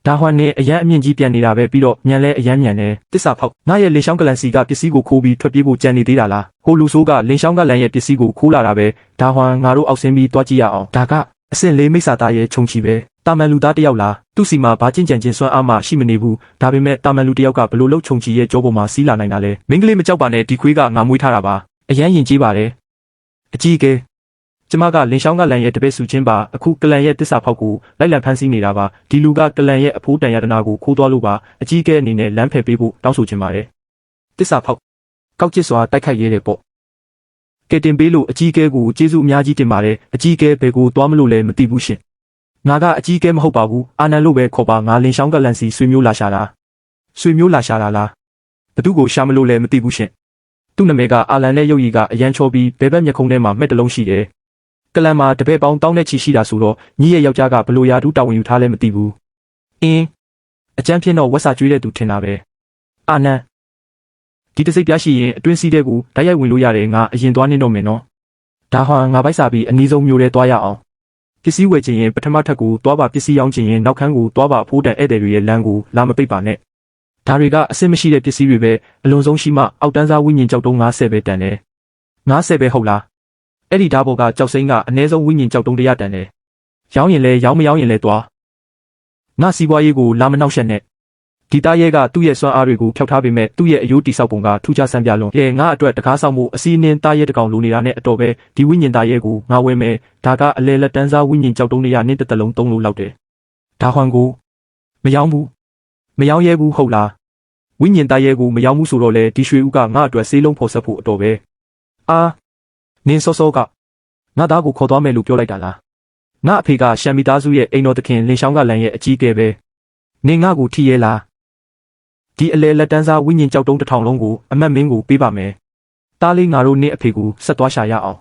ဒါဟွမ်နေအရန်အမြင့်ကြီးပြန်နေတာပဲပြီးတော့မြန်လဲအရန်မြန်တယ်တစ္ဆာဖောက်ငါရဲ့လင်ရှောင်းကလန်စီကပစ္စည်းကိုခိုးပြီးထွက်ပြေးဖို့ကြံနေသေးတာလားဟိုလူဆိုးကလင်ရှောင်းကလန်ရဲ့ပစ္စည်းကိုခိုးလာတာပဲဒါဟွမ်ငါတို့အောက်ဆင်းပြီးတွားကြည့်ရအောင်ဒါကအဆင့်လေးမိစ္ဆာသားရဲ့ခြုံချီပဲတာမန်လူသားတယောက်လားသူ့စီမှာဘာချင်းကြံချင်းစွမ်းအားမှရှိမနေဘူးဒါပေမဲ့တာမန်လူတယောက်ကဘလို့လုံးခြုံချီရဲ့ကြောပေါ်မှာစီးလာနိုင်တာလဲမင်းကလေးမကြောက်ပါနဲ့ဒီခွေးကငါမွေးထားတာပါအရန်ရင်ကြီးပါတယ်အကြီးကဲကျမကလင်ရှောင်းကလန်ရဲ့တပည့်စုချင်းပါအခုကလန်ရဲ့တစ္ဆာဖောက်ကိုလိုက်လံဖမ်းဆီးနေတာပါဒီလူကကလန်ရဲ့အဖိုးတန်ရတနာကိုခိုးသွားလို့ပါအကြီးကဲအနေနဲ့လမ်းဖယ်ပေးဖို့တောင်းဆိုချင်ပါတယ်တစ္ဆာဖောက်ကောက်ကျစ်စွာတိုက်ခိုက်ရဲတယ်ပေါ့ကဲတင်ပေးလို့အကြီးကဲကိုကျေးဇူးအများကြီးတင်ပါတယ်အကြီးကဲဘယ်ကိုသွားမလို့လဲမသိဘူးရှင်ငါကအကြီးကဲမဟုတ်ပါဘူးအာနန်လို့ပဲခေါ်ပါငါလင်ရှောင်းကလန်စီဆွေမျိုးလာရှာတာဆွေမျိုးလာရှာတာလားဘသူကိုရှာမလို့လဲမသိဘူးရှင်သူ့နာမည်ကအာလန်နဲ့ရုပ်ရည်ကအရန်ချောပြီးဘဲဘက်မျက်ခုံးထဲမှာမှက်တလုံးရှိတယ်ကလန်မှာတပည့်ပေါင်းတောင်းနဲ့ချီရှိတာဆိုတော့ညီရဲ့ယောက်ျားကဘလို့ရာထူးတာဝန်ယူထားလဲမသိဘူးအင်းအကျန်းဖြစ်တော့ဝက်စာကျွေးတဲ့သူထင်တာပဲအာနန်ဒီတစိတ်ပြားရှိရင်အတွင်းစီးတဲ့ကိုဓာတ်ရိုက်ဝင်လို့ရတယ်ငါအရင်သွားနေတော့မယ်နော်ဒါဟွာငါပိုက်စာပြီးအနည်းဆုံးမျိုးထဲသွားရအောင်ပစ္စည်းဝယ်ခြင်းရင်ပထမထပ်ကိုသွားပါပစ္စည်းရောင်းခြင်းရင်နောက်ခန်းကိုသွားပါအဖိုးတန်ဧည့်သည်တွေရဲ့လမ်းကိုလာမပိတ်ပါနဲ့ဒါတွေကအဆင်မရှိတဲ့ပစ္စည်းတွေပဲအလွန်ဆုံးရှိမှအောက်တန်းစားဝိညာဉ်ကြောက်တုံး90ပဲတန်တယ်90ပဲဟုတ်လားအဲ့ဒီဓာတ်ဘော်ကကြောက်စိမ့်ကအနည်းဆုံးဝိညာဉ်ကြောက်တုံး100တန်တယ်ရောင်းရင်လဲရောင်းမရောင်းရင်လဲသွားငါစီးပွားရေးကိုလာမနှောက်ယှက်နဲ့ဒီသားရဲကသူ့ရဲ့စွမ်းအားတွေကိုဖျောက်ထားပေမဲ့သူ့ရဲ့အယိုးတိဆောက်ပုံကထူးခြားဆန်းပြလွန်ရဲ့ငါအတွက်တကားဆောင်မှုအစည်းအနှင်းသားရဲတကောင်လိုနေတာနဲ့အတော်ပဲဒီဝိညာဉ်သားရဲကိုငါဝယ်မယ်ဒါကအလဲလက်တန်းစားဝိညာဉ်ကြောက်တုံး100နဲ့တစ်တလုံး3လို့လောက်တယ်ဒါဟွမ်ကိုမရောင်းဘူးမရောင်းရဲဘူးဟုတ်လားဝိညာဉ်သားရဲကိုမရောင်းဘူးဆိုတော့လေဒီရွှေဦးကငါအတွက်ဆေးလုံးဖော်ဆက်ဖို့အတော်ပဲအာနင်းစောစောကငါသားကိုခေါ်သွားမယ်လို့ပြောလိုက်တာလားငါအဖေကရှမ်မီသားစုရဲ့အိမ်တော်သခင်လင်ရှောင်းကလန်ရဲ့အကြီးအကဲပဲနင်းငါကိုထိရဲလားဒီအလဲလက်တန်းစားဝိညာဉ်ကြောက်တုံး1000လုံးကိုအမတ်မင်းကိုပေးပါမယ်တားလေးငါတို့နင်းအဖေကိုဆက်သွားရှာရအောင်